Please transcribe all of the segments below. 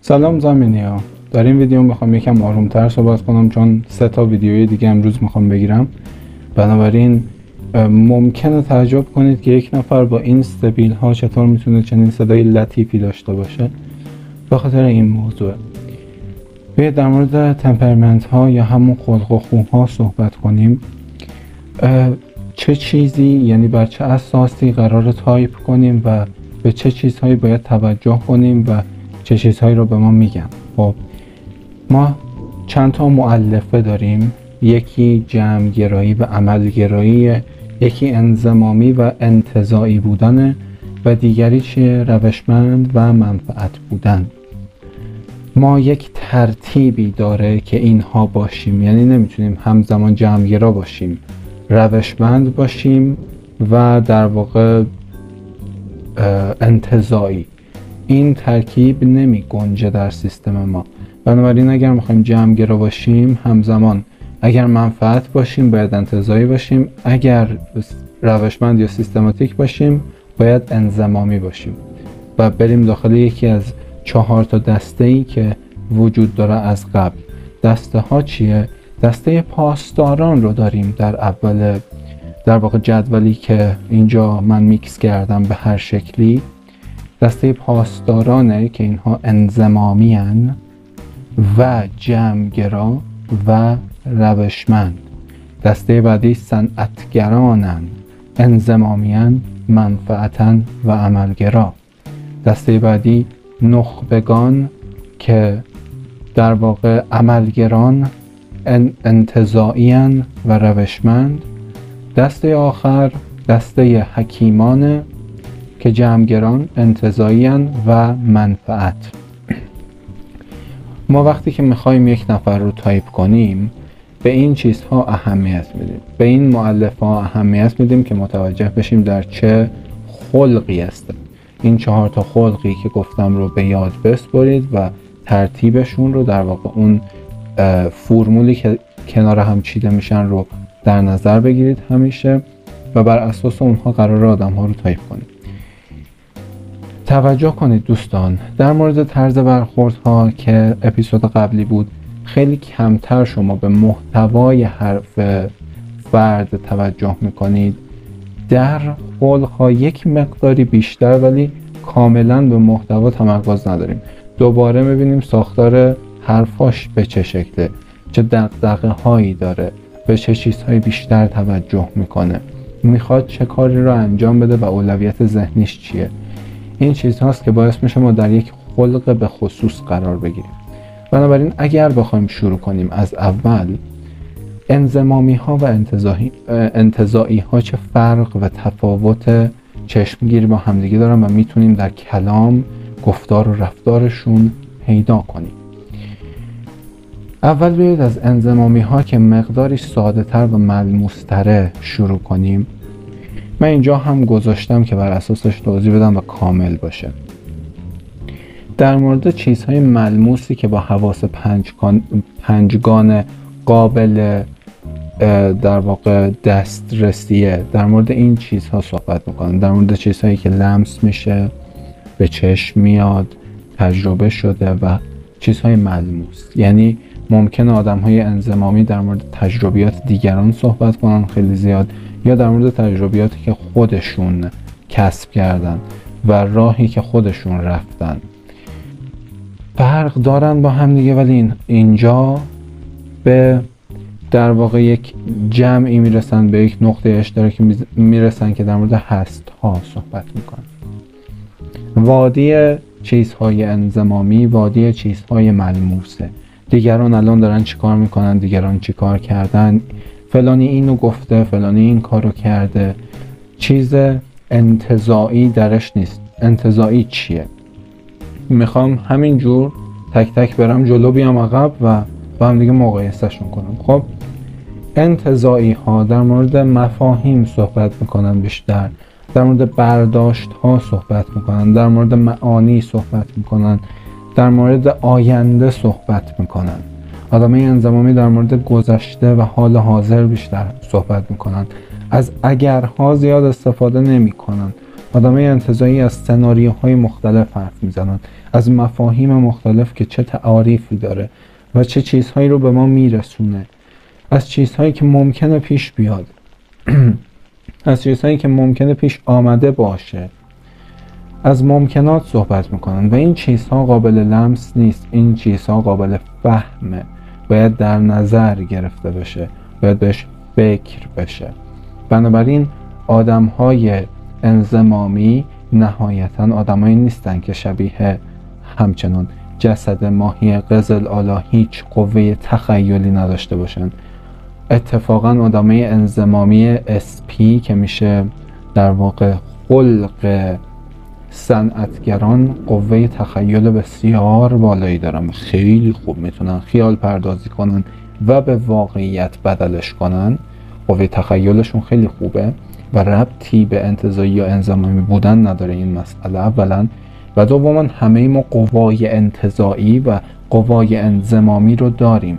سلام زمینی‌ها. در این ویدیو میخوام یکم آرومتر صحبت کنم چون 3 تا ویدیوی دیگه امروز میخوام بگیرم. بنابراین ممکنه تعجب کنید که یک نفر با این استبیل ها چطور میتونه چنین صدای لطیفی داشته باشه. به خاطر این موضوع بیاید در مورد تمپرمنت ها یا همون خلق و خو ها صحبت کنیم. چه چیزی، یعنی بر چه اساسی قرار تایپ کنیم و به چه چیزهایی باید توجه کنیم و چه چیزهایی رو به ما میگن. خب ما چند تا مؤلفه داریم، یکی جمع‌گرایی و عملگرایی، یکی انضمامی و انتزاعی بودن و دیگری چیه؟ روشمند و منفعت بودن. ما یک ترتیبی داره که اینها باشیم، یعنی نمیتونیم همزمان جمع‌گرا باشیم، روشمند باشیم و در واقع انتزاعی. این ترکیب نمی گنجه در سیستم ما. بنابراین اگر میخوایم جمع‌گرا باشیم همزمان، اگر منفعت باشیم باید انتزاعی باشیم، اگر روشمند یا سیستماتیک باشیم باید انضمامی باشیم و بریم داخل یکی از 4 تا دسته‌ای که وجود داره از قبل. دسته ها چیه؟ دسته پاسداران رو داریم در اول در واقع جدولی که اینجا من میکس کردم به هر شکلی. دسته پاسدارانه که اینها انضمامی هن و جمع‌گرا و روشمند. دسته بعدی صنعتگرانن، انضمامی‌اند، منفعتن و عملگرا. دسته بعدی نخبگان که در واقع عملگران، انتزاعی‌اند و روشمند. دسته آخر دسته حکیمان که جمع‌گران، انتزاعی‌اند و منفعت. ما وقتی که میخوایم یک نفر رو تایپ کنیم به این چیزها اهمیت میدیم، به این مؤلفه‌ها اهمیت میدیم که متوجه بشیم در چه خلقی هستیم. این 4 تا خلقی که گفتم رو به یاد بسپرید و ترتیبشون رو در واقع اون فرمولی که کنار هم چیده میشن رو در نظر بگیرید همیشه و بر اساس اونها قرار آدم ها رو تایپ کنید. توجه کنید دوستان، در مورد طرز برخوردها که اپیزود قبلی بود خیلی کمتر شما به محتوای حرف فرد توجه میکنید. در خلق‌ها یک مقداری بیشتر ولی کاملا به محتوا تمرکز نداریم. دوباره میبینیم ساختار حرفاش به چه شکله، چه دغدغه هایی داره، به چه چیزهایی بیشتر توجه میکنه، میخواد چه کاری رو انجام بده و اولویت ذهنیش چیه. این چیز هاست که باعث میشه ما در یک خلق به خصوص قرار بگیریم. بنابراین اگر بخوایم شروع کنیم از اول، انضمامی ها و انتزاعی ها چه فرق و تفاوت چشمگیری با همدیگه دارن و میتونیم در کلام، گفتار و رفتارشون پیدا کنیم. اول بیایید از انضمامی ها که مقداری ساده تر و ملموس تره شروع کنیم. من اینجا هم گذاشتم که بر اساسش توضیح بدم و کامل باشه. در مورد چیزهای ملموسی که با حواس پنجگانه قابل در واقع دسترسیه، در مورد این چیزها صحبت میکنم. در مورد چیزهایی که لمس میشه، به چشم میاد، تجربه شده و چیزهای ملموس. یعنی ممکنه آدم‌های انضمامی در مورد تجربیات دیگران صحبت کنن خیلی زیاد، یا در مورد تجربیاتی که خودشون کسب کردن و راهی که خودشون رفتن. فرق دارن با هم دیگه ولی اینجا به در واقع یک جمعی میرسن، به یک نقطه اشتراکی میرسن که در مورد هست ها صحبت میکنن. وادی چیزهای انضمامی وادی چیزهای ملموسه. دیگران الان دارن چیکار میکنن، دیگران چیکار کردن، فلانی اینو گفته، فلانی این کارو کرده. چیز انتزاعی درش نیست. انتزاعی چیه؟ میخوام همینجور تک تک برم جلو بیام عقب و با هم دیگه مقایسهشون کنم. خب انتزاعی ها در مورد مفاهیم صحبت میکنن بیشتر، در مورد برداشت ها صحبت میکنن، در مورد معانی صحبت میکنن، در مورد آینده صحبت میکنن. آدمای انضمامی در مورد گذشته و حال حاضر بیشتر صحبت میکنن. از اگرها زیاد استفاده نمیکنن. آدمای انتزاعی از سناریوهای مختلف حرف میزنن، از مفاهیم مختلف که چه تعاریفی داره و چه چیزهایی رو به ما میرسونه، از چیزهایی که ممکنه پیش بیاد از چیزهایی که ممکنه پیش آمده باشه، از ممکنات صحبت میکنن و این چیزها قابل لمس نیست، این چیزها قابل فهمه، باید در نظر گرفته بشه، باید بهش فکر بشه. بنابراین آدمهای انضمامی نهایتاً آدمایی نیستن که شبیه همچنان جسد ماهی قزل آلا هیچ قوه تخیلی نداشته باشن. اتفاقاً آدمای انضمامی SP که میشه در واقع خلق صنعتگران قوه تخیل بسیار بالایی دارن، خیلی خوب میتونن خیال پردازی کنن و به واقعیت بدلش کنن. قوه تخیلشون خیلی خوبه و ربطی به انتزاعی یا انضمامی بودن نداره این مسئله اولا، و دوما همه ما قوای انتزاعی و قوای انضمامی رو داریم.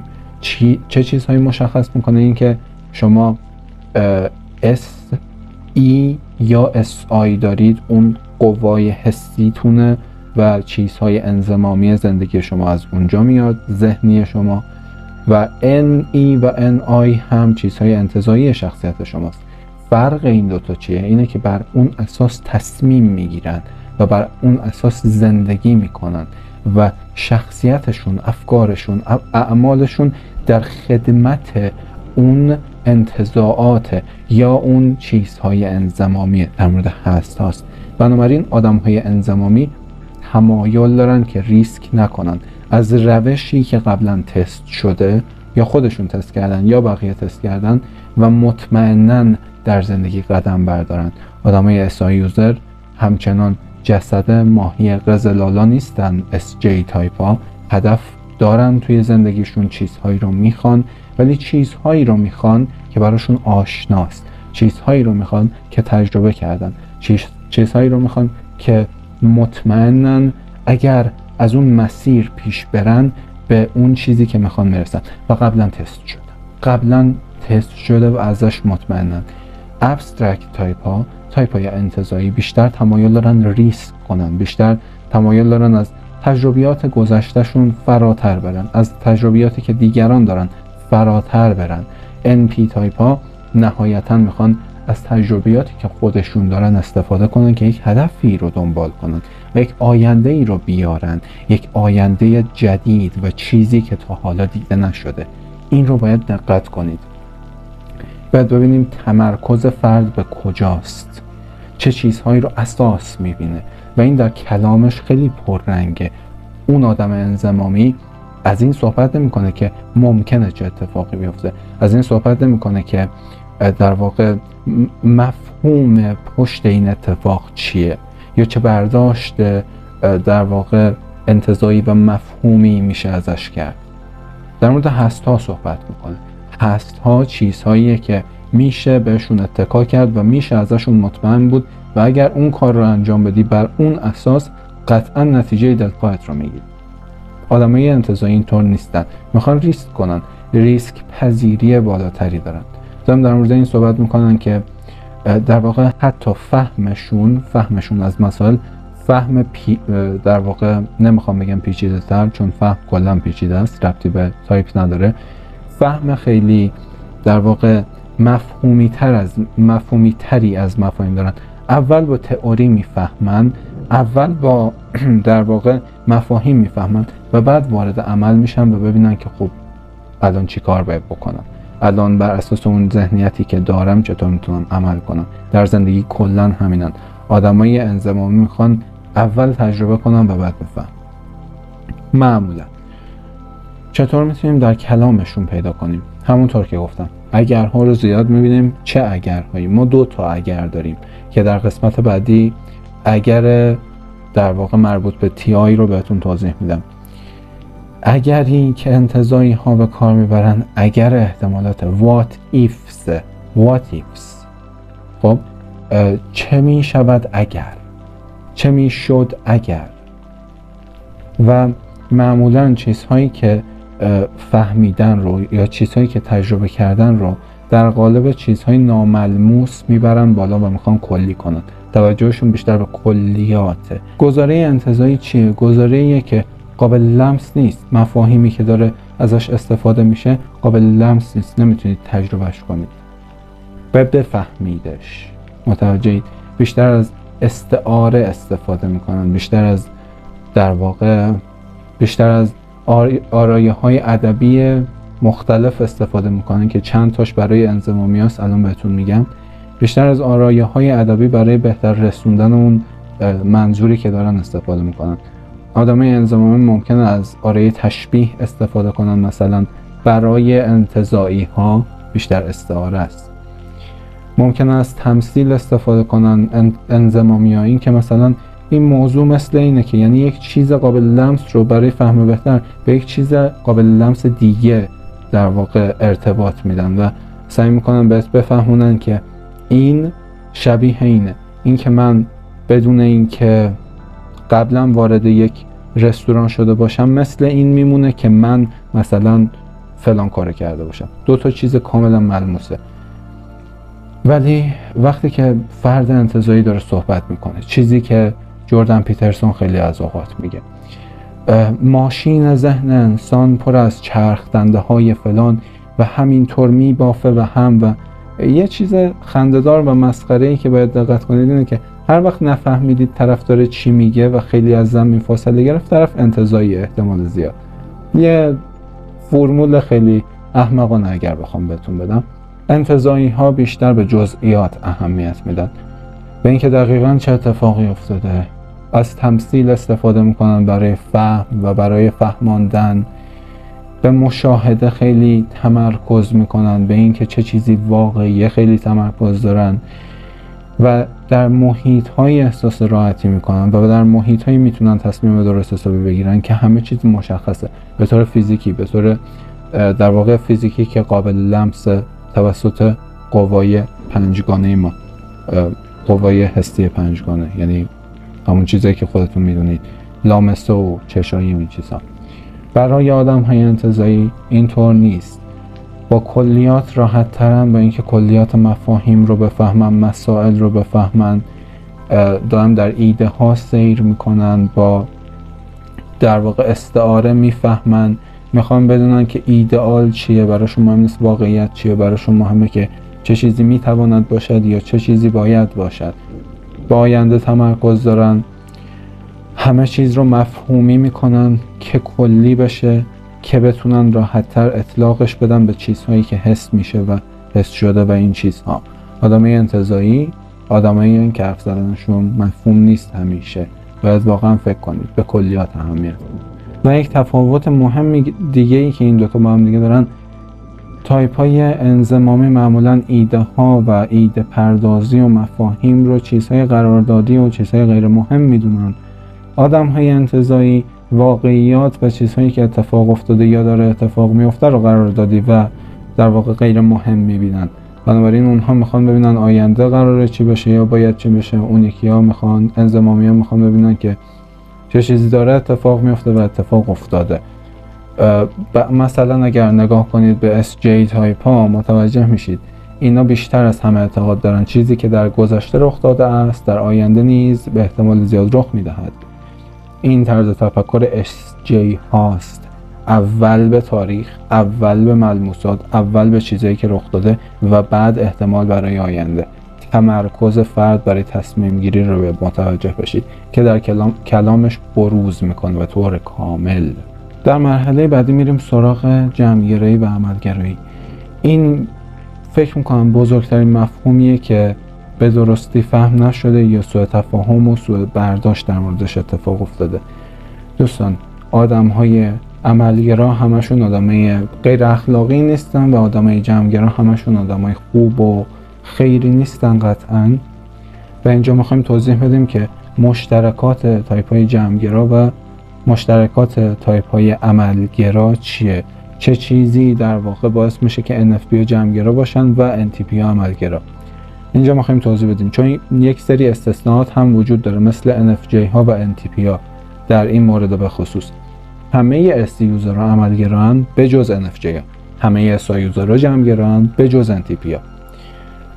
چه چیزهایی مشخص میکنه این که شما SE یا SI دارید؟ اون قوای حسیتونه و چیزهای انضمامی زندگی شما از اونجا میاد، ذهنی شما، و NE و NI هم چیزهای انتزاعی شخصیت شماست. فرق این دوتا چیه؟ اینه که بر اون اساس تصمیم میگیرن و بر اون اساس زندگی میکنن و شخصیتشون، افکارشون، اعمالشون در خدمت اون انتزاعات یا اون چیزهای انضمامی در مورد هست هاست. بنابراین آدمهای انضمامی تمایل دارن که ریسک نکنن از روشی که قبلا تست شده، یا خودشون تست کردن یا بقیه تست کردن، و مطمئنن در زندگی قدم بردارن. آدمای SI یوزر همچنان جسد ماهی قزلالا نیستن، SJ تایپ ها هدف دارن توی زندگیشون، چیزهایی رو میخوان، ولی چیزهایی رو میخوان که براشون آشناست، چیزهایی رو میخوان که تجربه کردن، چیزهایی رو میخوان که مطمئنن اگر از اون مسیر پیش برن به اون چیزی که میخوان میرسن و قبلا تست شده و ازش مطمئنن. ابسترکت تایپ های انتزاعی بیشتر تمایل دارن ریسک کنن، بیشتر تمایل دارن از تجربیات گذشتهشون فراتر برن، از تجربیاتی که دیگران دارن فراتر برن. NP تایپ ها نهایتا میخوان از تجربیاتی که خودشون دارن استفاده کنن که یک هدفی رو دنبال کنن و یک آینده ای رو بیارن، یک آینده جدید و چیزی که تا حالا دیده نشده. این رو باید دقت کنید. باید ببینیم تمرکز فرد به کجاست، چه چیزهایی رو اساس میبینه و این در کلامش خیلی پررنگه. اون آدم انضمامی از این صحبت نمیکنه که ممکنه چه اتفاقی بیفته، از این صحبت نمیکنه که در واقع مفهوم پشت این اتفاق چیه یا چه برداشت در واقع انتزاعی و مفهومی میشه ازش کرد. در مورد هست‌ها صحبت میکنه. هست‌ها چیزهاییه که میشه بهشون اتکا کرد و میشه ازشون مطمئن بود و اگر اون کار رو انجام بدی بر اون اساس قطعا نتیجه دلخواهت رو میگیری. آدمای انتزاعی اینطور نیستن، میخوان ریسک کنن، ریسک پذیری بالاتری دارن. در مورد این صحبت میکنن که در واقع حتی فهمشون از مسائل در واقع نمیخوام بگم پیچیده تر، چون فهم کلا پیچیده است، ربطی به تایپ نداره. فهم خیلی در واقع مفهومی تری از مفاهیم دارن. اول با تئوری میفهمن، اول با در واقع مفاهیم میفهمن و بعد وارد عمل میشن و ببینن که خب الان چی کار باید بکنم، الان بر اساس اون ذهنیتی که دارم چطور میتونم عمل کنم. در زندگی کلا همینن. آدمای انضمامی میخوان اول تجربه کنن و بعد بفهم. معمولا چطور میتونیم در کلامشون پیدا کنیم؟ همونطور که گفتم اگرها رو زیاد میبینیم. چه اگرهایی؟ ما 2 تا اگر داریم که در قسمت بعدی اگر در واقع مربوط به TI رو بهتون توضیح میدم. اگری که انتزاعی ها به کار میبرن اگر احتمالات what ifs. خب چه می شود اگر، چه می شد اگر، و معمولا چیزهایی که فهمیدن رو یا چیزهایی که تجربه کردن رو در قالب چیزهای ناملموس میبرن بالا و میخوان کلی کنن. توجهشون بیشتر به کلیاته. گزاره انتزاعی چیه؟ گزاره‌ایه که قابل لمس نیست. مفاهیمی که داره ازش استفاده میشه قابل لمس نیست، نمیتونید تجربهش کنید. بفهمیدش. متوجهید؟ بیشتر از استعاره استفاده میکنن، بیشتر از آرایه‌های ادبی مختلف استفاده میکنن که چند تاش برای انضمامی هست، الان بهتون میگم. بیشتر از آرایه‌های ادبی برای بهتر رسوندن اون منظوری که دارن استفاده میکنن. آدمای انضمامی ممکنه از آرایه تشبیه استفاده کنن، مثلا برای انتزاعی ها بیشتر استعاره است. ممکنه از تمثیل استفاده کنن انضمامی ها، این که مثلا این موضوع مثل اینه که، یعنی یک چیز قابل لمس رو برای فهم بهتر به یک چیز قابل لمس دیگه در واقع ارتباط میدن و سعی میکنن بهت بفهمونن که این شبیه اینه. این که من بدون این که قبلا وارد یک رستوران شده باشم مثل این میمونه که من مثلا فلان کار کرده باشم. دو تا چیز کاملا ملموسه. ولی وقتی که فرد انتزاعی داره صحبت میکنه، چیزی که جردن پیترسون خیلی از اوقات میگه، ماشین ذهن انسان پر از چرخ دنده های فلان و همینطور میبافه و هم، و یه چیز خنده‌دار و مسخره‌ای که باید دقت کنید اینه که هر وقت نفهمیدید طرف داره چی میگه و خیلی از زمین فاصله گرفت، طرف انتزاعی احتمال زیاد. یه فرمول خیلی احمقانه اگر بخوام بهتون بدم، انتزاعی ها بیشتر به جزئیات اهمیت میدن، به اینکه دقیقاً چه اتفاقی افتاده. از تمثیل استفاده میکنن برای فهم و برای فهماندن. به مشاهده خیلی تمرکز میکنن، به اینکه چه چیزی واقعیه خیلی تمرکز دارن و در محیط های احساس راحتی میکنن و در محیط هایی میتونن تصمیم درست حسابی بگیرن که همه چیز مشخصه، به طور فیزیکی، به طور در واقع فیزیکی که قابل لمس توسط قوای پنجگانه ما، قوای حسی پنجگانه، یعنی همون چیزایی که خودتون میدونید، لامسه و چشایی و این چیزا. برای آدم های انتزاعی اینطور نیست. با کلیات راحت ترن، با اینکه کلیات مفاهیم رو بفهمن، مسائل رو بفهمن، دارن در ایده ها سیر میکنن، با در واقع استعاره میفهمن، میخوان بدونن که ایدئال چیه، براشون مهم نیست واقعیت چیه، براشون مهمه که چه چیزی میتواند باشد یا چه چیزی باید باشد. با آینده تمرکز دارن، همه چیز رو مفهومی میکنن که کلی بشه، که بتونن راحت تر اطلاقش بدن به چیزهایی که حس میشه و حس شده و این چیزها. آدمای انتزاعی آدمایی هستند که حرف زدنشون مفهوم نیست همیشه، باید واقعا فکر کنید، به کلیات اهمیت. و یک تفاوت مهم دیگه ای که این دوتا با هم دیگه دارن، تایپ های انضمامی معمولا ایده ها و ایده پردازی و مفاهیم رو چیزهای قراردادی و چیزهای غیر مهم میدونن. آدم های انتزاعی واقعیات و چیزهایی که اتفاق افتاده یا داره اتفاق میفته رو قراردادی و در واقع غیر مهم میبینن. بنابراین اونها میخوان ببینن آینده قراره چی بشه یا باید چی بشه. اون یکی ها میخوان، انضمامی ها میخوان ببینن که چه چیزی داره اتفاق میفته و اتفاق افتاده. مثلا اگر نگاه کنید به SJ تایپ ها متوجه میشید اینا بیشتر از همه اعتقاد دارن چیزی که در گذشته رخ داده است در آینده نیز به احتمال زیاد رخ میدهد. این طرز تفکر SJ هاست. اول به تاریخ، اول به ملموسات، اول به چیزایی که رخ داده و بعد احتمال برای آینده. تمرکز فرد برای تصمیم گیری رو به متوجه بشید که در کلامش بروز میکنه به طور کامل. در مرحله بعدی میریم سراغ جمع‌گرایی و عملگرایی. این فکر میکنم بزرگترین مفهومیه که به درستی فهم نشده یا سوء تفاهم و سوء برداشت در موردش اتفاق افتاده. دوستان، آدم‌های عملگرا همشون آدمای غیر اخلاقی نیستن و آدمای جمع‌گرا همشون آدمای خوب و خیری نیستن قطعاً. و اینجا میخوایم توضیح بدیم که مشترکات تایپ‌های جمع‌گرا و مشترکات تایپ‌های عملگرا چیه؟ چه چیزی در واقع باعث میشه که NFP جمع‌گرا باشن و NTP عملگرا؟ اینجا میخوایم توضیح بدیم چون یک سری استثناءات هم وجود داره مثل NFJ ها و NTP ها. در این مورد به خصوص همه ST یوزرها عملگران به جز NFJ ها، همه SI جمع‌گران به جز انتیپیا.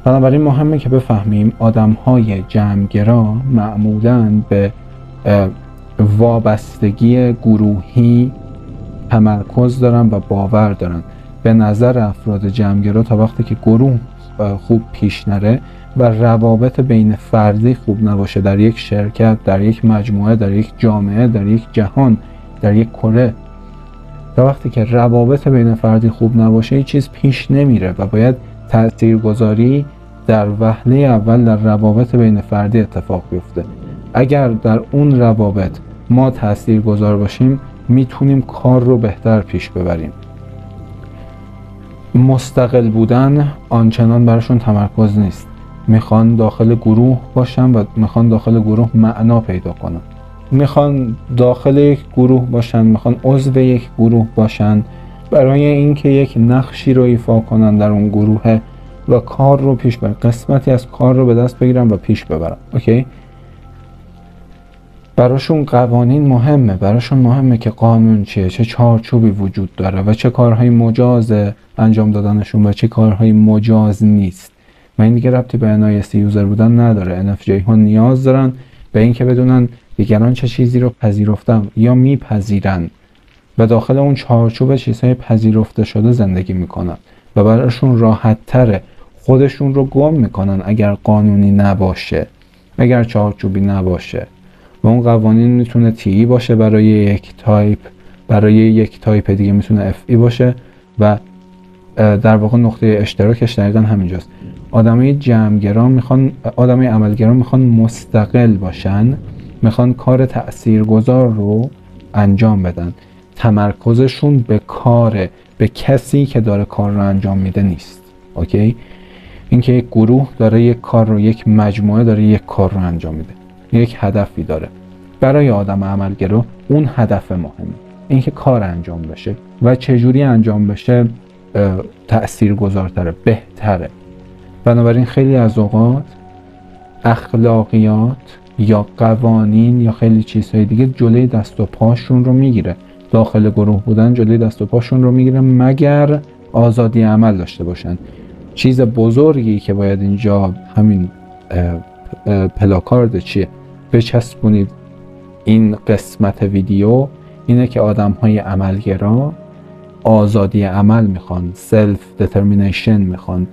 بنابراین مهمه که بفهمیم آدم‌های جمع‌گرا معمولاً به وابستگی گروهی تمرکز دارن و باور دارن. به نظر افراد جمع‌گرا تا وقتی که گروه خوب پیش نره و روابط بین فردی خوب نباشه در یک شرکت، در یک مجموعه، در یک جامعه، در یک جهان، در یک کره، تا وقتی که روابط بین فردی خوب نباشه هیچ چیز پیش نمیره و باید تاثیرگذاری در وهله اول در روابط بین فردی اتفاق بیفته. اگر در اون روابط ما تاثیرگذار باشیم میتونیم کار رو بهتر پیش ببریم. مستقل بودن آنچنان براشون تمرکز نیست. میخوان داخل گروه باشن و میخوان داخل گروه معنا پیدا کنن. میخوان داخل یک گروه باشن، میخوان عضو یک گروه باشن برای اینکه یک نقشی رو ایفا کنن در اون گروه و کار رو پیش برن، قسمتی از کار رو به دست بگیرن و پیش ببرن. اوکی؟ براشون قوانین مهمه، براشون مهمه که قانون چیه، چه چارچوبی وجود داره و چه کارهایی مجاز انجام دادنشون و چه کارهایی مجاز نیست. و این دیگه ربطی به NIST یوزر بودن نداره. NFJ ها نیاز دارن به اینکه بدونن دیگران چه چیزی رو پذیرفتن یا میپذیرن و داخل اون چارچوب چیزهای پذیرفته شده زندگی میکنن و براشون راحت تره خودشون رو گم میکنن اگر قانونی نباشه، اگر چارچوبی نباشه. و اون قوانین میتونه TE باشه برای یک تایپ، برای یک تایپ دیگه میتونه FE باشه و در واقع نقطه اشتراکش دقیقا همینجاست. آدمای جمع‌گرا میخوان، آدمای عملگرا میخوان مستقل باشن، میخوان کار تأثیرگذار رو انجام بدن. تمرکزشون به کار، به کسی که داره کار رو انجام میده نیست. اوکی؟ اینکه یک گروه داره یک کار رو، یک مجموعه داره یک کار رو انجام میده، یک هدفی داره. برای آدم عملگرا اون هدف مهمه، اینکه کار انجام بشه و چجوری انجام بشه تأثیرگذارتره، بهتره. بنابراین خیلی از اوقات اخلاقیات یا قوانین یا خیلی چیزهای دیگه جلوی دست و پاشون رو میگیره. داخل گروه بودن جلوی دست و پاشون رو میگیره مگر آزادی عمل داشته باشن. چیز بزرگی که باید اینجا همین پلاکارد چیه بچسبونید این قسمت ویدیو اینه که آدم‌های عملگرا آزادی عمل میخوان، سلف دترمینیشن میخوان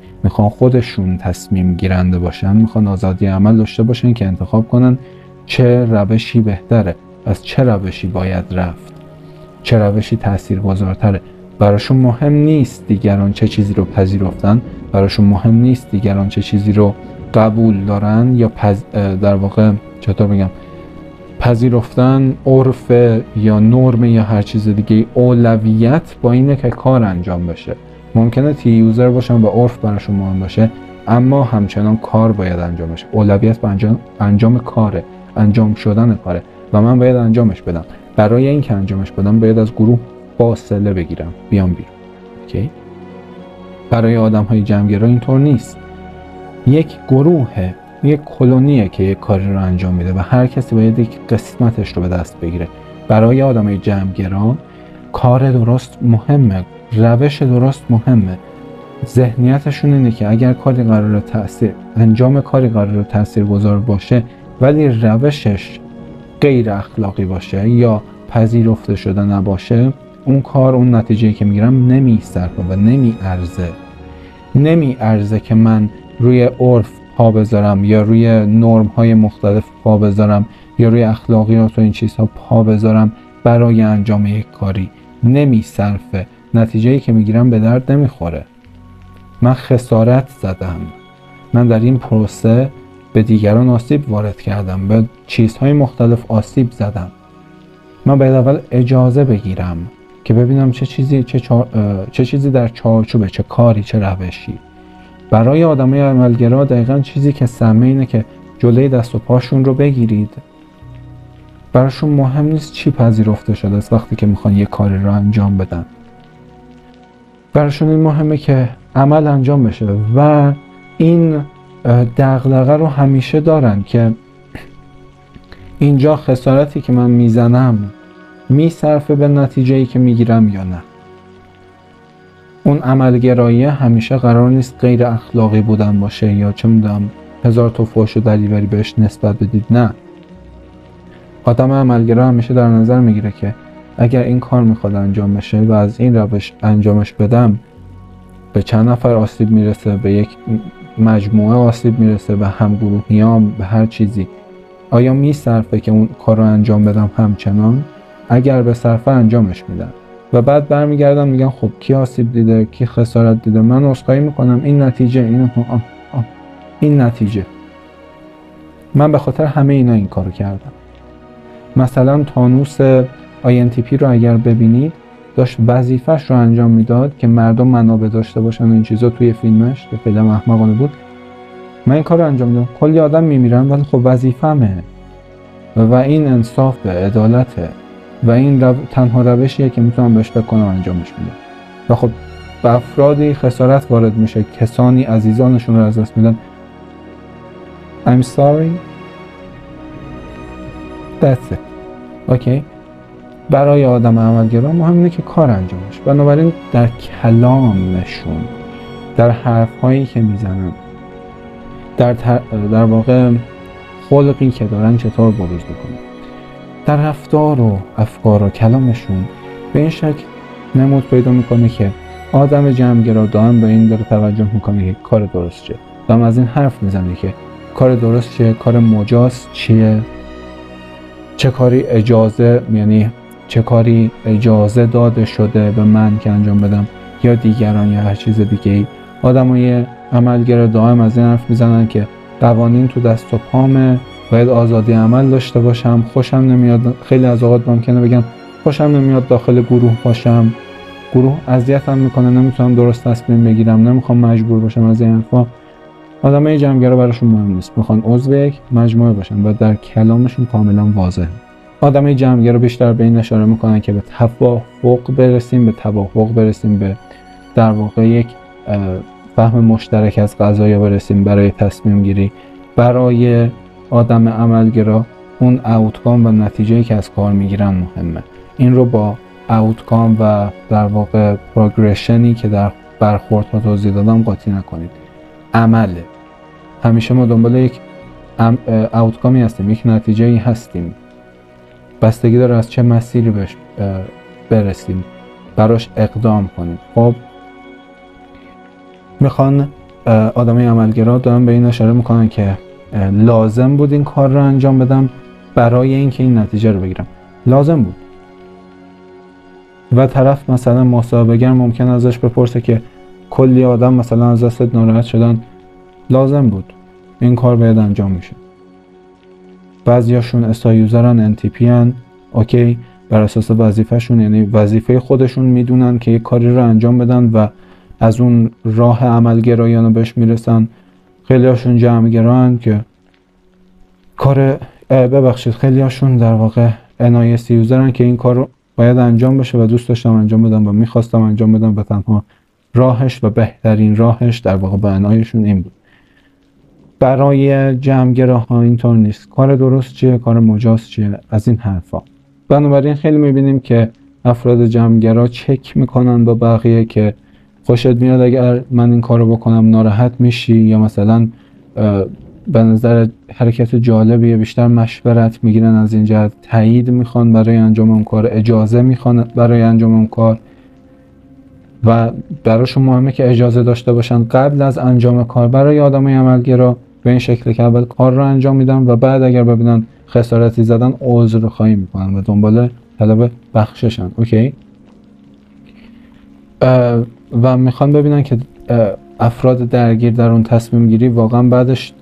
خودشون تصمیم گیرنده باشن، میخوان آزادی عمل داشته باشن که انتخاب کنن چه روشی بهتره، از چه روشی باید رفت، چه روشی تاثیرگذارتره. براشون مهم نیست دیگران چه چیزی رو پذیرفتن، براشون مهم نیست دیگران چه چیزی رو قبول دارن یا در واقع چطور بگم، پذیرفتن، عرف یا نرم یا هر چیز دیگه. اولویت با اینه که کار انجام بشه. ممکنه تی یوزر باشن و عرف براشون مهم باشه اما همچنان کار باید انجام بشه. اولویت با انجام کاره، انجام شدن کاره و من باید انجامش بدم. برای اینکه انجامش بدم باید از گروه فاصله بگیرم، بیام بیرون. اوکی؟ برای آدم‌های جمع‌گرا اینطور نیست. یک گروهه، یک کلونیه که یک کاری رو انجام میده و هر کسی باید یک قسمتش رو به دست بگیره. برای آدمای جمع‌گرا کار درست مهمه، روش درست مهمه. ذهنیتشون اینه که اگر کاری قراره انجام کاری قراره تاثیرگذار باشه ولی روشش غیر اخلاقی باشه یا پذیرفته شده نباشه، اون کار، اون نتیجه‌ای که میگیرم نمیصرفه و نمیارزه که من روی عرف پا بذارم یا روی نرم‌های مختلف پا بذارم یا روی اخلاقیات و این چیزها پا بذارم برای انجام یک کاری. نمیصرفه. نتیجه‌ای که میگیرم به درد نمیخوره. من خسارت زدم. من در این پروسه به دیگران آسیب وارد کردم، به چیزهای مختلف آسیب زدم. من باید اول اجازه بگیرم که ببینم چه چیزی در چارچوبه، چه کاری، چه روشی. برای آدمای عملگرا دقیقاً چیزی که سمه اینه که جلوی دست و پاشون رو بگیرید. براشون مهم نیست چی پذیرفته شده است وقتی که میخوان یه کاری رو انجام بدن. براشون این مهمه که عمل انجام بشه و این دغدغه رو همیشه دارن که اینجا خسارتی که من میزنم میصرفه به نتیجه‌ای که میگیرم یا نه. اون عملگرایی همیشه قرار نیست غیر اخلاقی بودن باشه یا چه میدونم هزار تا فحش و دلیوری بهش نسبت بدید. نه، آدم عملگرا همیشه در نظر میگیره که اگر این کار میخواد انجام بشه و از این روش انجامش بدم به چند نفر آسیب میرسه، به یک مجموعه آسیب میرسه، به همگروهیام، به هر چیزی. آیا میصرفه که اون کار رو انجام بدم همچنان؟ اگر به صرفه انجامش میدم و بعد برمیگردم میگم خب کی آسیب دیده، کی خسارت دیده، من عذرخواهی میکنم، این نتیجه، این نتیجه، من به خاطر همه اینا این کارو کردم. مثلا تانوس INTP رو اگر ببینید داشت وظیفه‌اش رو انجام میداد که مردم منابع داشته باشن و این چیزا توی فیلمش که خیلی احمقانه بود. من این کار رو انجام میدم، کلی آدم میمیرن ولی خب وظیفه‌مه و این انصافه، عدالته و این تنها روشیه که میتونم بهش فکر کنم انجامش میدم. و خب به افرادی خسارت وارد میشه، کسانی عزیزانشون رو از دست میدن. I'm sorry that's it. اوکی. برای آدم عملگرا مهم اینه که کار انجامش. بنابراین در کلامشون، در حرفهایی که میزنن، در واقع خلقی که دارن چطور بروز بکنن، در رفتار و افکار و کلامشون به این شکل نمود پیدا میکنه که آدم جمعگرا دائم به این داره توجه میکنه که کار درست چیه، دائم از این حرف میزنه که کار درست چیه، کار مجاز چیه، چه کاری اجازه داده شده به من که انجام بدم یا دیگران یا هر چیز دیگه ای. آدمای عملگرا دائم از این حرف میزنن که قوانین تو دست و پامه، باید آزادی عمل داشته باشم، خوشم نمیاد، خیلی از اوقات ممکنه بگم خوشم نمیاد داخل گروه باشم، گروه اذیتم میکنه، نمیتونم درست تصمیم بگیرم، نمیخوام مجبور باشم از این حرفا. آدمای جمعگرا براشون مهم نیست، میخوان عضو یک مجموعه باشن و در کلامشون کاملا واضحه. آدمای جمعگرا بیشتر به این اشاره میکنن که به توافق برسیم، به در واقع یک فهم مشترک از قضایا برسیم برای تصمیم گیری. برای آدم عملگرا اون اوتکام و نتیجه‌ای که از کار میگیرن مهمه. این رو با اوتکام و در واقع پروگرشنی که در برخوردها توضیح دادم قاطی نکنید. عمله. همیشه ما دنبال یک اوتکامی هستیم، یک نتیجه‌ای هستیم. بستگی داره از چه مسیری بهش برسیم، براش اقدام کنیم. خب میخوان آدمای عملگرا دارن به این اشاره میکنن که لازم بود این کار رو انجام بدم برای اینکه این نتیجه رو بگیرم. لازم بود. و طرف مثلا مصاحبه‌گر ممکن ازش بپرسه که کلی آدم مثلا از دستت ناراحت شدن، لازم بود، این کار باید انجام میشه. بعضیاشون استایوزرن، NTP هن، اوکی، بر اساس وظیفه‌شون، یعنی وظیفه خودشون میدونن که یک کاری رو انجام بدن و از اون راه عملگرایانه بهش میرسن. خیلی هاشون جمعگران که خیلی هاشون در واقع NIS یوزرن که این کار رو باید انجام بشه و دوست داشتم انجام بدم و میخواستم انجام بدم و تنها راهش و بهترین راهش در واقع به عنایشون این بود. برای جمعگراها اینطور نیست. کار درست چیه، کار مجاز چیه، از این حرفا. بنابراین خیلی میبینیم که افراد جمعگرا چک میکنن با بقیه که خوشت میاد اگر من این کارو بکنم، ناراحت میشی، یا مثلا به نظر حرکت جالبیه، بیشتر مشورت میگیرن از این جهت، تایید میخوان برای انجام اون کار، اجازه میخوان برای انجام اون کار و براشون مهمه که اجازه داشته باشن قبل از انجام کار. برای آدمای عملگرا به این شکل که اول کار رو انجام میدن و بعد اگر ببینن خسارتی زدن عذر خواهی میکنن و دنبال طلب بخششن. اوکی. و میخوان ببینن که افراد درگیر در اون تصمیم گیری واقعا بعدش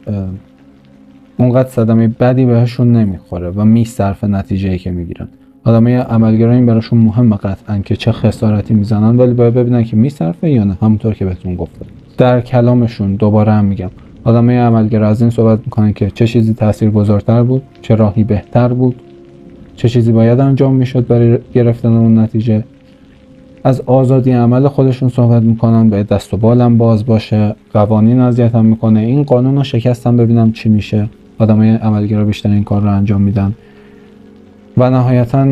اونقدر صدمه بدی بهشون نمیخوره و میصرفه نتیجه‌ای که میگیرن. آدمای عملگرا این براشون مهمه قطعاً که چه خسارتی میزنن، ولی باید ببینن که میصرفه یا نه، همونطور که بهتون گفتم. در کلامشون دوباره هم میگم آدمای عملگرا از این صحبت میکنن که چه چیزی تاثیرگذارتر بود، چه راهی بهتر بود، چه چیزی باید انجام میشد برای گرفتن اون نتیجه. از آزادی عمل خودشون صحبت میکنن، باید دست و بالم باز باشه، قوانین اذیتم میکنه، این قانون رو شکستم ببینم چی میشه. آدمای عملگرا بیشتر این کار رو انجام میدن. و نهایتاً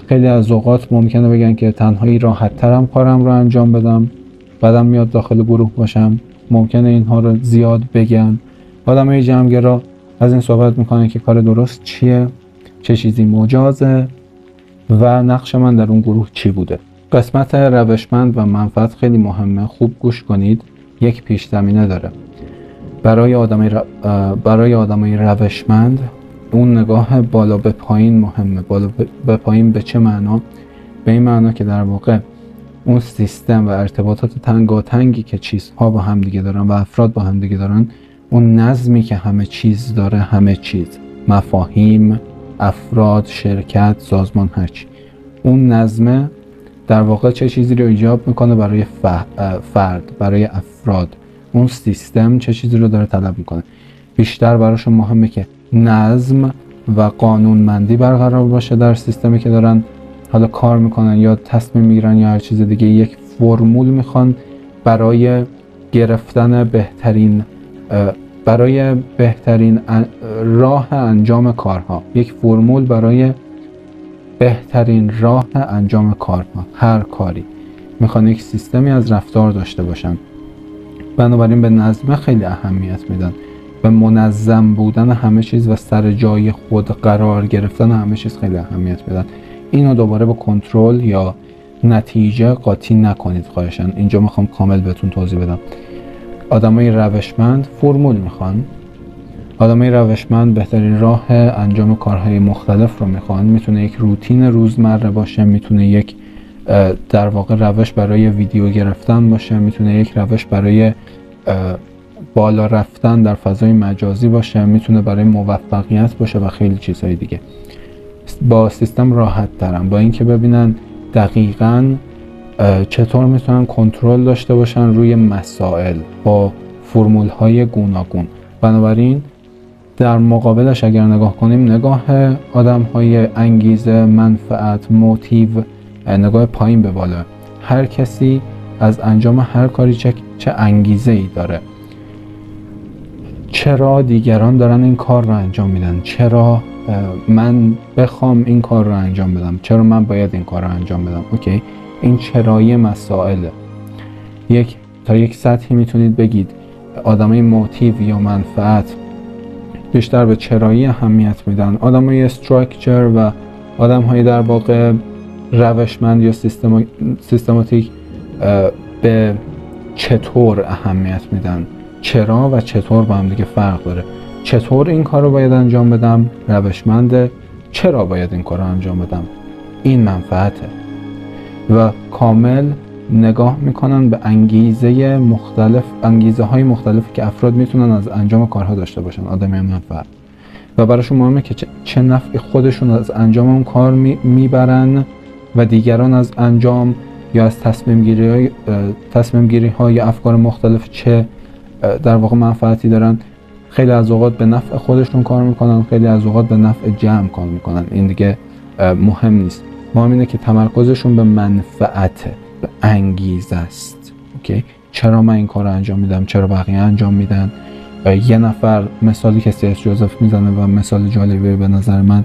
خیلی از اوقات ممکنه بگن که تنهایی راحت ترم کارم رو انجام بدم بعدم میاد داخل گروه باشم، ممکنه اینها رو زیاد بگم. آدمای جمع‌گرا از این صحبت میکنن که کار درست چیه، چه چیزی مجازه و نقش من در اون گروه چی بوده. قسمت روشمند و منفعت خیلی مهمه، خوب گوش کنید. یک پیش زمینه داره برای آدمای روشمند. اون نگاه بالا به پایین مهمه. بالا به پایین به چه معنا؟ به این معنا که در واقع اون سیستم و ارتباطات تنگاتنگی که چیزها با هم دیگه دارن و افراد با هم دیگه دارن، اون نظمی که همه چیز داره، همه چیز، مفاهیم، افراد، شرکت، سازمان، هرچی، اون نظمه در واقع چه چیزی رو ایجاب میکنه برای فرد، برای افراد. اون سیستم چه چیزی رو داره طلب میکنه. بیشتر براشون مهمه که نظم و قانونمندی برقرار باشه در سیستمی که دارن حالا کار میکنن یا تصمیم میگیرن یا هر چیز دیگه. یک فرمول میخوان برای گرفتن بهترین راه انجام کارها. یک فرمول برای بهترین راه انجام کارها. هر کاری میخوان یک سیستمی از رفتار داشته باشن. بنابراین به نظم خیلی اهمیت میدن، به منظم بودن همه چیز و سر جای خود قرار گرفتن همه چیز خیلی اهمیت میدن. اینو دوباره با کنترل یا نتیجه قاطی نکنید خواهشاً. اینجا میخوام کامل بهتون توضیح بدم. آدمای روشمند فرمول میخوان. آدمای روشمند بهترین راه انجام کارهای مختلف رو میخوان. میتونه یک روتین روزمره باشه، میتونه یک در واقع روش برای ویدیو گرفتن باشه، میتونه یک روش برای بالا رفتن در فضای مجازی باشه، میتونه برای موفقیت باشه و خیلی چیزهای دیگه. با سیستم راحت ترن، با اینکه ببینن دقیقاً چطور میتونن کنترل داشته باشن روی مسائل با فرمول های گوناگون. بنابراین در مقابلش اگر نگاه کنیم، نگاه آدم های انگیزه، منفعت، موتیو، نگاه پایین به بالا. هر کسی از انجام هر کاری چه انگیزه ای داره. چرا دیگران دارن این کار رو انجام میدن؟ چرا من بخوام این کار رو انجام بدم؟ چرا من باید این کار رو انجام بدم؟ اوکی، این چرایی مسائله. تا یک سطحی میتونید بگید آدمای موتیو یا منفعت بیشتر به چرایی اهمیت میدن. آدمای استراکچر و آدم‌های در واقع روشمند یا سیستماتیک به چطور اهمیت میدن. چرا و چطور با هم دیگه فرق داره. چطور این کار رو باید انجام بدم؟ روشمنده. چرا باید این کار رو انجام بدم؟ این منفعته. و کامل نگاه میکنن به انگیزه های مختلفی که افراد میتونن از انجام کارها داشته باشن، آدمی منفعت. و براشون مهمه که چه نفعی خودشون از انجام اون کار میبرن و دیگران از انجام یا از تصمیم گیری های افکار مختلف چه در واقع منفعتی دارن. خیلی از اوقات به نفع خودشون کار میکنن، خیلی از اوقات به نفع جمع کار میکنن. این دیگه مهم نیست. مهم اینه که تمرکزشون به منفعته، به انگیزه است. اوکی؟ چرا من این کار رو انجام میدم؟ چرا بقیه انجام میدن؟ یه نفر، مثالی که سی اس جوزف میزنه و مثال جالبی به نظر من،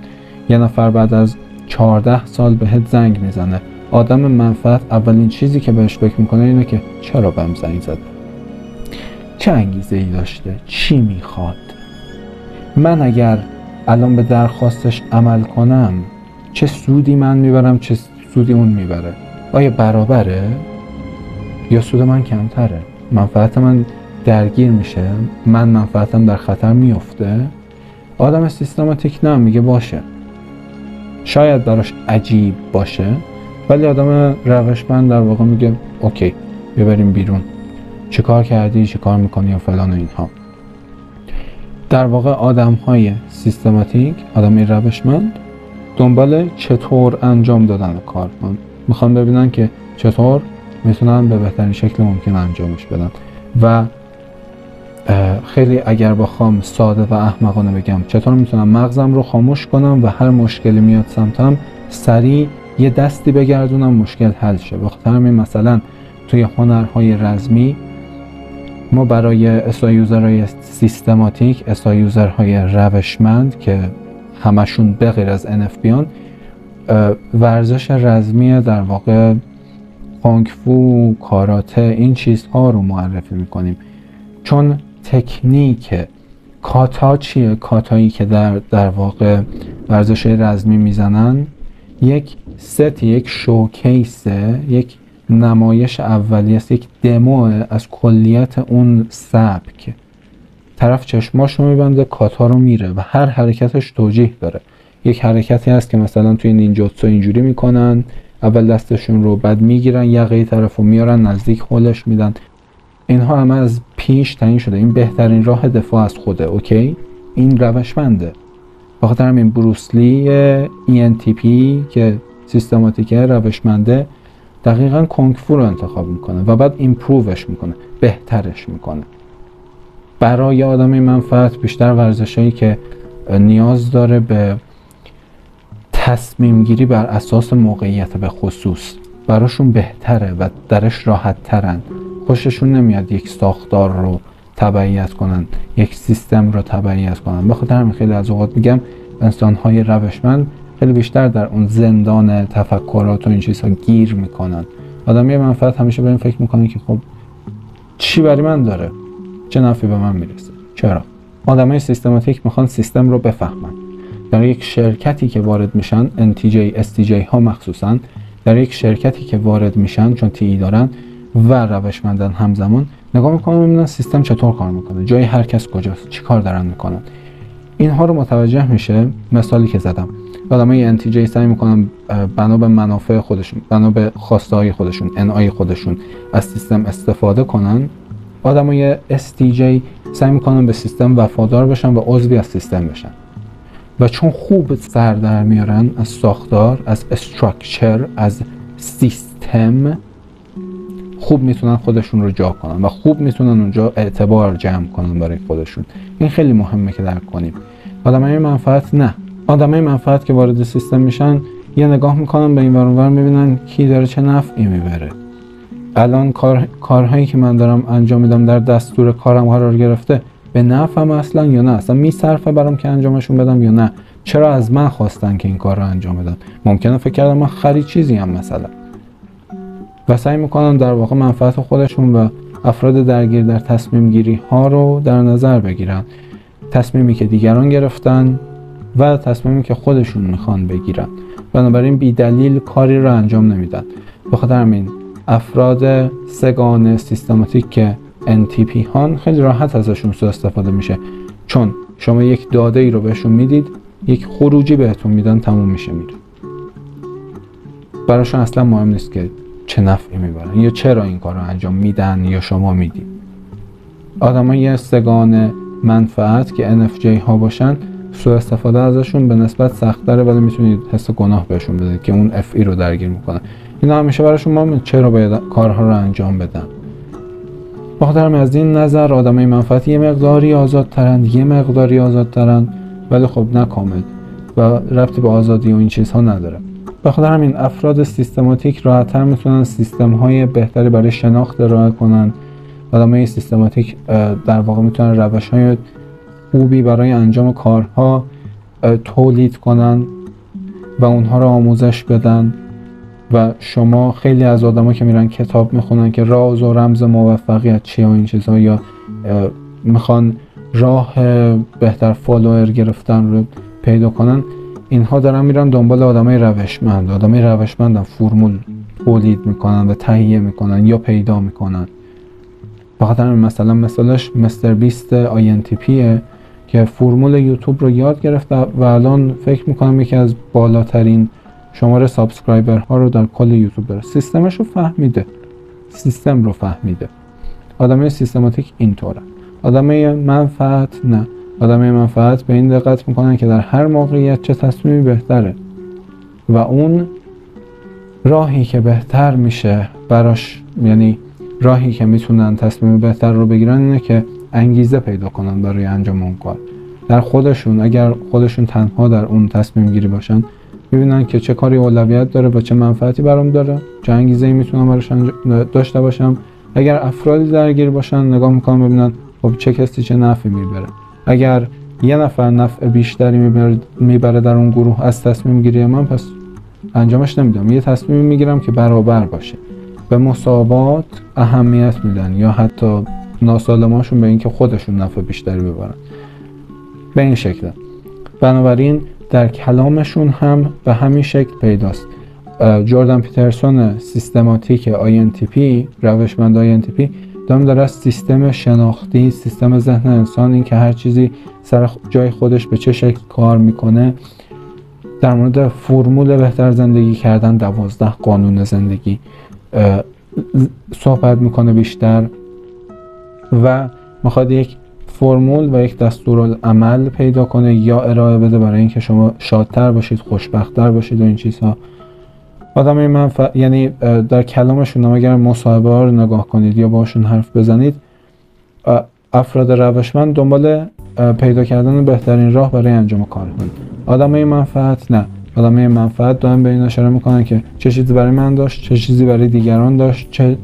یه نفر بعد از 14 سال بهت زنگ میزنه. آدم منفعت اولین چیزی که بهش فکر میکنه اینه که چرا بهم زنگ زده؟ چه انگیزه ای داشته؟ چی میخواد؟ من اگر الان به درخواستش عمل کنم چه سودی من میبرم، چه سودی اون میبره؟ آیا برابره یا سود من کمتره؟ منفعت من درگیر میشه؟ من منفعتم در خطر میفته؟ آدم سیستماتیک نه، میگه باشه. شاید براش عجیب باشه، ولی آدم روشمند در واقع میگه اوکی، ببریم بیرون، چه کار کردی، چه کار میکنی و فلان و اینها. در واقع آدم های سیستماتیک، آدم روشمند دنبال چطور انجام دادن کار میخوان ببینن که چطور میتونن به بهترین شکل ممکن انجامش بدن. و خیلی اگر بخوام ساده و احمقانه بگم، چطور میتونم مغزم رو خاموش کنم و هر مشکلی میاد سمتم سریع یه دستی بگردونم مشکل حل شه. بخاطر همین مثلا توی هنرهای رزمی ما برای اصلاح یوزرهای سیستماتیک، اصلاح یوزرهای روشمند که همشون بغیر از NFBیان، ورزش رزمی در واقع کونگ فو، کاراته، این چیزها رو معرفی میکنیم. چون تکنیک کاتا چیه؟ کاتایی که در واقع ورزش رزمی میزنن یک ست، یک شوکیسه، یک نمایش اولیه است، یک دمو از کلیت اون سبک. طرف چشماش رو میبنده، کاتا رو میره و هر حرکتش توجیه داره. یک حرکتی هست که مثلا توی نینجاتسو اینجوری میکنن، اول دستشون رو بعد میگیرن یقه طرف رو میارن نزدیک هلش میدن. اینها همه از پیش تعیین شده. این بهترین راه دفاع از خوده. اوکی، این روشمنده. بخاطر همین بروسلی ENTP که سیستماتیک روشمنده دقیقاً کونگ فو رو انتخاب میکنه و بعد ایمپرووش میکنه، بهترش میکنه. برای آدم منفعت بیشتر ورزشایی که نیاز داره به تصمیم گیری بر اساس موقعیت به خصوص، براشون بهتره و درش راحت ترن. خوششون نمیاد یک ساختار رو تبعیت کنن، یک سیستم رو تبعیت کنن. بخاطر همین خیلی از اوقات میگم انسان‌های روشمند خیلی بیشتر در اون زندان تفکرات و این چیزها گیر میکنن. آدمی منفعت همیشه به این فکر میکنه که خب چی برای من داره؟ چه نفعی به من میرسه؟ چرا؟ آدمای سیستماتیک میخوان سیستم رو بفهمن. در یک شرکتی که وارد میشن، STJ ها مخصوصا در یک شرکتی که وارد میشن چون TE دارن و روشمندن همزمان، نگاه میکنن ببینن سیستم چطور کار میکنه، جای هر کس کجاست، چی کار دارن میکنن. اینها رو متوجه میشه. مثالی که زدم، آدمای NTJ سعی میکنن بنا به منافع خودشون، بنا به خواسته های خودشون، NI خودشون از سیستم استفاده کنن. آدمای STJ سعی میکنن به سیستم وفادار بشن و عضوی از سیستم بشن. و چون خوب سر در میارن از ساختار، از استراکچر، از سیستم، خوب میتونن خودشون رو جا کنن و خوب میتونن اونجا اعتبار جمع کنن برای خودشون. این خیلی مهمه که درک کنیم. آدمای منفعت نه. آدمای منفعت که وارد سیستم میشن یه نگاه میکنن به این ور اون ور، میبینن کی داره چه نفعی میبره. الان کارهایی که من دارم انجام میدم در دستور کارم قرار گرفته، به نفعم اصلا یا نه؟ اصلا میصرفه برام که انجامشون بدم یا نه؟ چرا از من خواستن که این کار رو انجام بدم؟ ممکنه فکر کردم من خرید چیزی هم مثلا. و سعی میکنن در واقع منفعت خودشون و افراد درگیر در تصمیم گیری ها رو در نظر بگیرن. تصمیمی که دیگران گرفتن و تصمیمی که خودشون میخوان بگیرن. بنابراین بی دلیل کاری رو انجام نمیدن. بخاطر همین افراد سگان سیستماتیک که NTP هان خیلی راحت ازشون سوء استفاده میشه. چون شما یک داده ای رو بهشون میدید، یک خروجی بهتون میدن، تموم میشه میره. براشون اصلا مهم نیست که چه نفعی میبرن یا چرا این کار رو انجام میدن یا شما میدید. آدمای سگان منفعت که NFJ ها باشن، سوء استفاده ازشون به نسبت سخت‌تره، ولی میتونید حس گناه بهشون بدید که اون FE رو درگیر میکنن. اینا همیشه براشون مهمه چرا باید کارها رو انجام بدن. بخاطر از این نظر آدمای منفعت یه مقداری آزادترن، ولی خب نه کامل و ربطی به آزادی و این چیزها نداره. بخاطر همین افراد سیستماتیک راحت‌تر میتونن سیستم‌های بهتری برای شناخت ارائه کنن. آدمای سیستماتیک در واقع میتونن روش‌های خوبی برای انجام کارها تولید کنن و اونها رو آموزش بدن. و شما خیلی از آدما که میرن کتاب میخونن که راز و رمز موفقیت چیه و این چیزها، یا میخوان راه بهتر فالوور گرفتن رو پیدا کنن، اینها دارن میرن دنبال آدمای روشمند. آدمای روشمندن فرمول تولید میکنن و تهیه میکنن یا پیدا میکنن. بخاطر مثلا مثالش مستر بیست INTPه که فرمول یوتیوب رو یاد گرفته و الان فکر میکنم یکی از بالاترین شماره سابسکرایبر ها رو در کل یوتیوب داره. سیستمش رو فهمیده، سیستم رو فهمیده. آدمای سیستماتیک اینطوره. آدمای منفعت نه. آدمای منفعت به این دقت میکنن که در هر موقعیت چه تصمیمی بهتره و اون راهی که بهتر میشه براش، یعنی راهی که میتونن تصمیم بهتر رو بگیرن اینه که انگیزه پیدا کنن برای انجام اون کار. در خودشون، اگر خودشون تنها در اون تصمیم گیری باشن، ببینن که چه کاری اولویت داره و چه منفعتی برام داره، چه انگیزه‌ای میتونم براش داشته باشم. اگر افرادی درگیر باشن، نگاه میکنم ببینن خب چه کسی چه نفعی میبره. اگر یه نفر نفع بیشتری میبره در اون گروه از تصمیم گیری من، پس انجامش نمیدم. یه تصمیم میگیرم که برابر باشه به مساوات اهمیت میدن یا حتی ناسالماشون به اینکه خودشون نفع بیشتری ببرن. به این شکله. بنابراین در کلامشون هم به همین شکل پیداست. جردن پیترسون سیستماتیک INTP، روشمند INTP، داره از سیستم شناختی، سیستم ذهن انسان، این که هر چیزی سر جای خودش به چه شکل کار میکنه، در مورد فرمول بهتر زندگی کردن، 12 قانون زندگی صحبت میکنه بیشتر و میخواد یک فرمول و یک دستورالعمل پیدا کنه یا ارائه بده برای اینکه شما شادتر باشید، خوشبخت‌تر باشید و این چیزها. آدم یعنی در کلامشون اگر مصاحبه ها رو نگاه کنید یا باشون حرف بزنید، افراد روشمند دنبال پیدا کردن بهترین راه برای انجام کار کنید. آدمای منفعت نه. آدمای منفعت دائم به این اشاره میکنن که چه چیزی برای من داشت، چه چیزی برای دیگران داشت، چه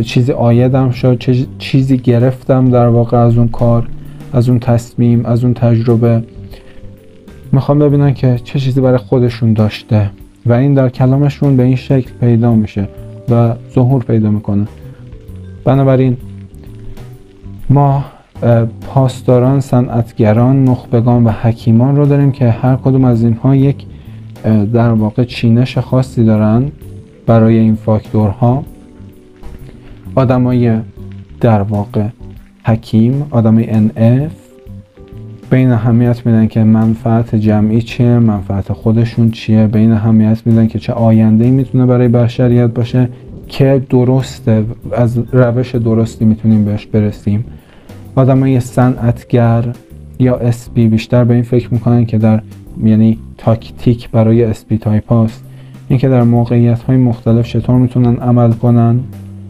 چیزی عایدم شد، چه چیزی گرفتم در واقع از اون کار، از اون تصمیم، از اون تجربه. میخوام ببینن که چه چیزی برای خودشون داشته و این در کلامشون به این شکل پیدا میشه و ظهور پیدا میکنه. بنابراین ما پاسداران، صنعتگران، نخبگان و حکیمان رو داریم که هر کدوم از اینها یک در واقع چینش خاصی دارن برای این فاکتورها. آدمای در واقع حکیم، آدمای NF، به این اهمیت میدن که منفعت جمعی چیه، منفعت خودشون چیه، به این اهمیت میدن که چه آینده‌ای میتونه برای بشریت باشه که درسته، از روش درستی میتونیم بهش برسیم. آدمای صنعتگر یا SP بیشتر به این فکر میکنن که در یعنی تاکتیک برای SP تایپ هاست، این که در موقعیت های مختلف چطور میتونن عمل کنن،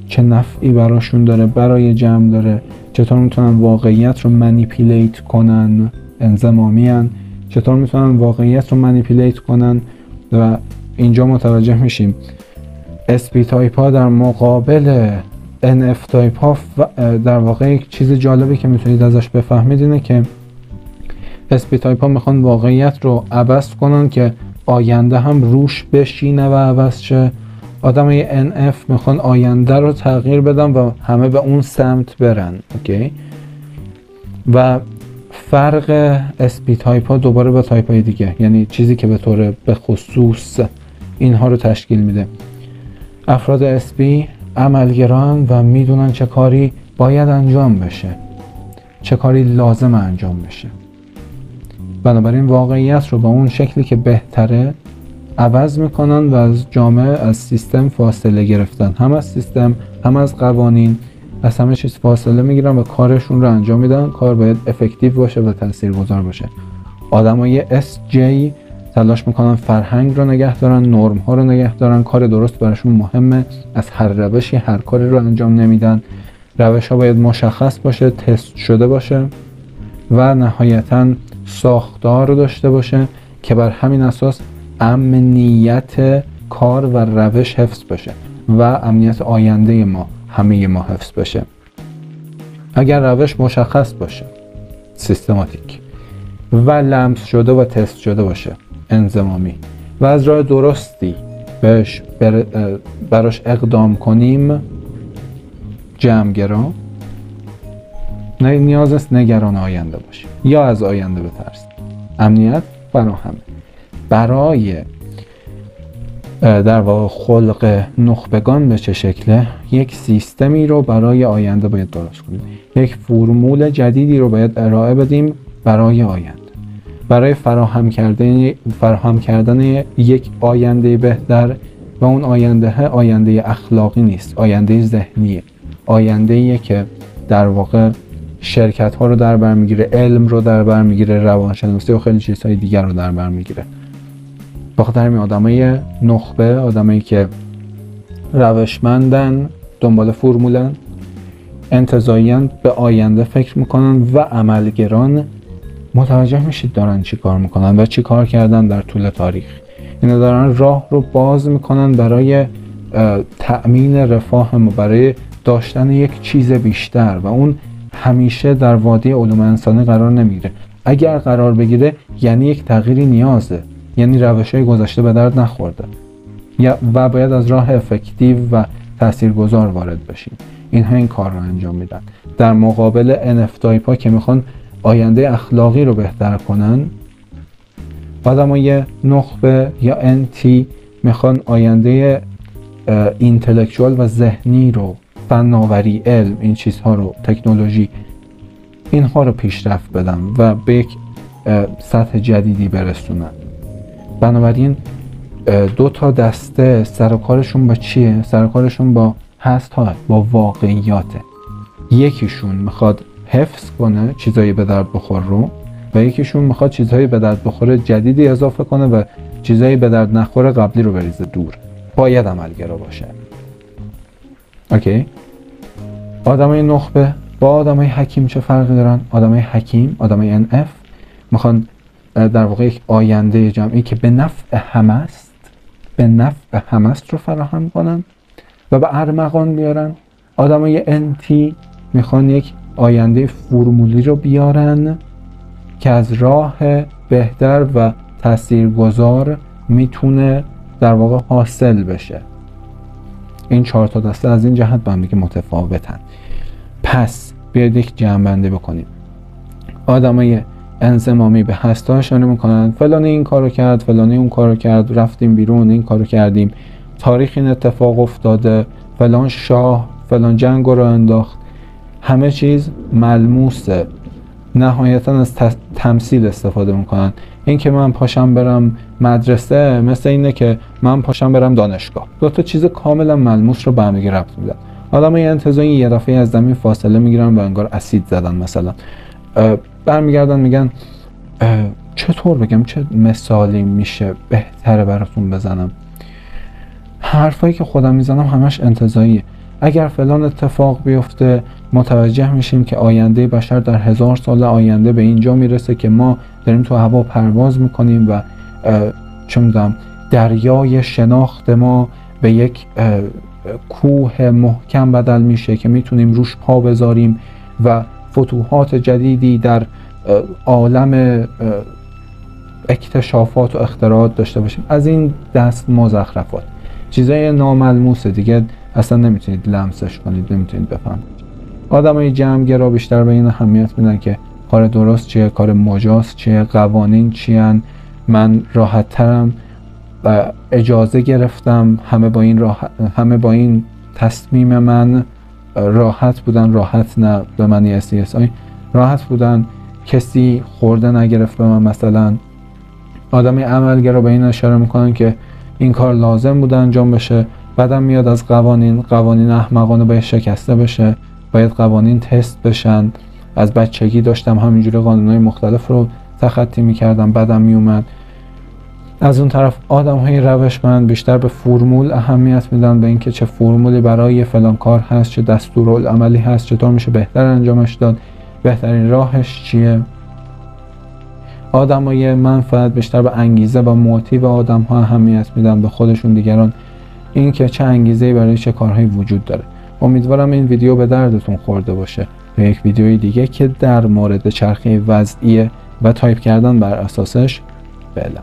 چه نفعی براشون داره، برای جمع داره، چطور میتونن واقعیت رو منیپولیت کنن، انضمامیان، چطور میتونن واقعیت رو منیپولیت کنن. و اینجا متوجه میشیم SP تایپ ها در مقابل NF تایپ ها در واقع یک چیز جالبی که میتونید ازش بفهمید اینه که SP تایپ ها میخوان واقعیت رو عوض کنن که آینده هم روش بشینه و عوض شه. آدمای NF میخوان آینده رو تغییر بدن و همه به اون سمت برن. اوکی؟ و فرق SP تایپ ها دوباره با تایپ های دیگه، یعنی چیزی که به طور به خصوص اینها رو تشکیل میده، افراد SP عملگران و میدونن چه کاری باید انجام بشه، چه کاری لازم انجام بشه. بنابراین واقعیت رو با اون شکلی که بهتره عوض میکنن و از جامعه، از سیستم فاصله گرفتن، هم از سیستم هم از قوانین، از همه چیز فاصله میگیرن و کارشون رو انجام میدن. کار باید افکتیو باشه و تاثیرگذار باشه. آدمای SJ تلاش میکنن فرهنگ رو نگه دارن، نرم ها رو نگه دارن، کار درست براشون مهمه، از هر روشی هر کاری رو انجام نمیدن. روش ها باید مشخص باشه، تست شده باشه و نهایتاً ساختار رو داشته باشه که بر همین اساس امنیت کار و روش حفظ بشه و امنیت آینده ما، همه ما حفظ بشه. اگر روش مشخص باشه، سیستماتیک و لمس شده و تست شده باشه، انضمامی و از راه درستی براش اقدام کنیم، جمع‌گرا، نیاز است نگران آینده باشیم یا از آینده بترسیم. امنیت فراهمه. برای در واقع خلق نخبگان به چه شکله، یک سیستمی رو برای آینده باید درست کنیم، یک فرمول جدیدی رو باید ارائه بدیم برای آینده، برای فراهم کردن یک آینده بهتر. و اون آینده اخلاقی نیست، آینده ذهنیه، آینده‌ایه که در واقع شرکت ها رو در بر میگیره، علم رو در بر میگیره، روانشناسی و خیلی چیزهای دیگر رو در بر میگیره. بخاطر همین آدمای نخبه، آدمایی که روشمندن، دنبال فرمولن، انتزاعیان، به آینده فکر میکنن و عملگران، متوجه میشید دارن چی کار میکنن و چی کار کردن در طول تاریخ. اینا دارن راه رو باز میکنن برای تأمین رفاه ما، برای داشتن یک چیز بیشتر و اون همیشه در وادی علوم انسانی قرار نمیگیره. اگر قرار بگیره یعنی یک تغییری نیازه، یعنی روش‌های گذشته به درد نخورده و باید از راه افکتیو و تاثیرگذار وارد بشیم. اینها این کار رو انجام میدن. در مقابل NF تایپ ها که میخوان آینده اخلاقی رو بهتر کنن، آدمای نخبه یا NT میخوان آینده اینتלקچوال و ذهنی رو، فناوری، علم، این چیزها رو، تکنولوژی، اینها رو پیشرفت بدن و به یک سطح جدیدی برسونن. بنابراین دو تا دسته سرکارشون با چیه؟ سرکارشون با هست ها، با واقعیاته. یکیشون میخواد حفظ کنه چیزایی به درد بخور رو و یکیشون میخواد چیزایی به درد بخور جدیدی اضافه کنه و چیزایی به درد نخور قبلی رو بریزه دور. باید عملگرا باشه. اوکی؟ آدمای نخبه با آدمای حکیم چه فرقی دارن؟ آدمای حکیم، آدمای NF میخوان در واقع یک آینده جمعی که به نفع همه است رو فراهم کنن و به ارمغان بیارن. آدمای NT میخوان یک آینده فرمولی رو بیارن که از راه بهتر و تاثیرگذار میتونه در واقع حاصل بشه. این 4 تا دسته از این جهت با هم دیگه متفاوتن. پس بیاید یک جمع‌بندی بکنیم. آدمای انضمامی به هستا اشاره میکنن، فلانی این کارو کرد، فلانی اون کارو کرد، رفتیم بیرون، این کارو کردیم، تاریخ این اتفاق افتاده، فلان شاه فلان جنگ رو انداخت. همه چیز ملموسه. نهایتا از تمثیل استفاده میکنن. این که من پاشم برم مدرسه مثل اینه که من پاشم برم دانشگاه. دو تا چیز کاملا ملموس رو به هم دیگه ربط میدن. آدمای انتزاعی یه دفعه از زمین فاصله میگیرن و انگار اسید زدن مثلا. برمیگردن میگن چطور بگم، چه مثالی میشه بهتره براتون بزنم. حرفایی که خودم میزنم همش انتزاعیه. اگر فلان اتفاق بیفته متوجه میشیم که آینده بشر در 1000 سال آینده به اینجا میرسه که ما داریم تو هوا پرواز میکنیم و چه میدونم دریای شناخت ما به یک کوه محکم بدل میشه که میتونیم روش پا بذاریم و فتوحات جدیدی در عالم اکتشافات و اختراعات داشته باشیم. از این دست مزخرفات، چیزای ناملموسه دیگه، اصلا نمیتونید لمسش کنید، نمیتونید بفهمید. آدمای جمع‌گرا بیشتر به این اهمیت میدن که کار درست چیه، کار مجاز چیه، قوانین چیان. من راحت ترم و اجازه گرفتم، همه با این تصمیم من راحت بودن، راحت نه به معنی SCSI راحت بودن، کسی خورده نگرفت به من. مثلا آدمای عملگرا به این اشاره میکنن که این کار لازم بوده انجام بشه، بعدم میاد از قوانین احمقانه باید شکسته بشه، باید قوانین تست بشن. از بچگی داشتم همینجوری قانونهای مختلف رو تخطی میکردم، بعدم میومد. از اون طرف آدم‌های روشمند بیشتر به فرمول اهمیت میدن، به اینکه چه فرمولی برای فلان کار هست، چه دستورالعملی هست، چطور میشه بهتر انجامش داد، بهترین راهش چیه. آدمای منفعت بیشتر به انگیزه و موتیو آدم‌ها اهمیت میدن، به خودشون، دیگران، این که چه انگیزه‌ای برای چه کارهایی وجود داره. امیدوارم این ویدیو به دردتون خورده باشه. به یک ویدیوی دیگه که در مورد چرخه وضعیه و تایپ کردن بر اساسش فعلا.